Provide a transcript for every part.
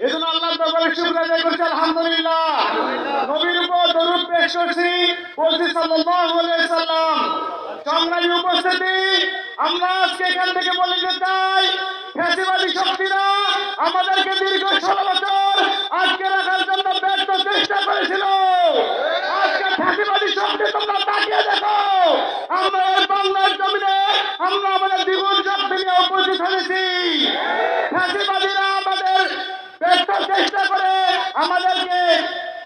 এজন্য আল্লাহ দরবারে শুকর আদায় করছি আলহামদুলিল্লাহ। নবীর উপর দরুদ পেশ করছি, বলছি সাল্লাল্লাহু আলাইহি সাল্লাম। সংগ্রামী উপস্থিতি, আমরা আজকে এখান থেকে বলে দিতে চাই, ফ্যাসিবাদী শক্তিরা আমাদেরকে দীর্ঘ 16 বছর আজকে রাখার জন্য ব্যর্থ চেষ্টা করেছিল। আজকে ফ্যাসিবাদী শক্তি তোমরা তাকিয়ে দেখো, আমরা এই বাংলার জমিনে আমরা আমাদের দ্বিগুণ শক্তি নিয়ে উপস্থিত হয়েছি। ফ্যাসিবাদীরা আমাদের ব্যর্থ চেষ্টা করে আমাদেরকে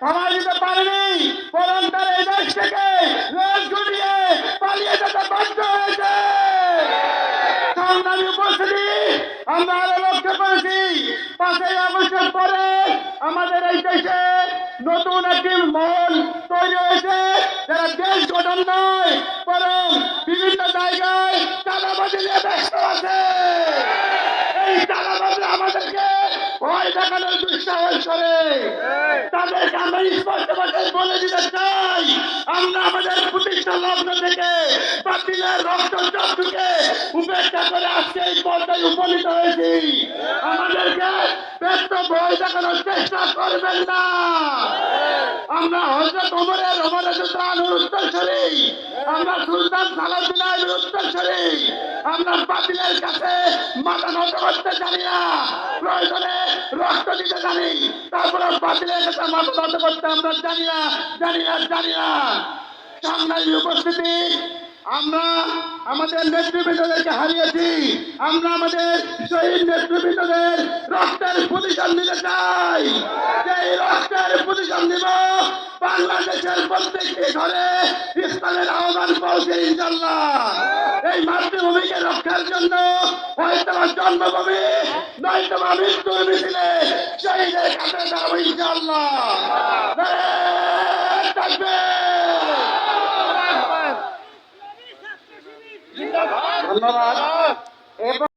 থামাই দিতে পারেনি, বরং তারা এই দেশ থেকে লেজ গুটিয়ে পালিয়ে যেতে বাধ্য হয়েছে। সংগ্রামী উপস্থিতি, আমরা আরো লক্ষ্য করেছি 5ই আগস্টের পরে আমাদের এই দেশে নতুন একটি মহল তৈরি হয়েছে, যারা দেশ গঠন নয় বরং বিভিন্ন জায়গায় চাঁদাবাজি নিয়ে ব্যস্ত আছে। এই চাঁদাবাজি আমাদেরকে ভয় দেখানোর দুঃসাহস করে। তাদেরকে আমরা স্পষ্ট ভাষায় বলে দিতে চাই, আমরা আমাদের প্রতিষ্ঠা লগ্ন থেকে বাতিলের রক্ত চক্ষুকে উপেক্ষা করে আজকে এই পর্যায়ে উপনীত হয়েছি। আমাদেরকে ব্যর্থ ভয় দেখানোর চেষ্টা করবেন না। আমরা হযরত ওমরের উত্তরসূরি, আমরা সুলতান সালাউদ্দিনের উত্তরসূরি। আমরা বাতিলের কাছে মাথা নত করতে জানি না, প্রয়োজনে রক্ত দিতে জানি, তারপরে বাতিলের কাছে মাথা নত করতে আমরা জানি না। সংগ্রামী উপস্থিতি, আমরা আমাদের নেতৃবৃন্দদেরকে হারিয়েছি। আমরা আমাদের শহীদ নেতৃবৃন্দদের রক্তের প্রতিশোধ নিতে চাই। এই রক্তের প্রতিশোধ নিব বাংলাদেশের প্রত্যেকটি ঘরে ইসলামের আহ্বান পৌঁছে ইনশাল্লাহ। এই মাতৃভূমিকে রক্ষার জন্য হয়তো জন্মভূমি নয়তো মৃত্যুর মিছিলে শহীদের কাছে যাবো ইনশাল্লাহ। ধন্যবাদ।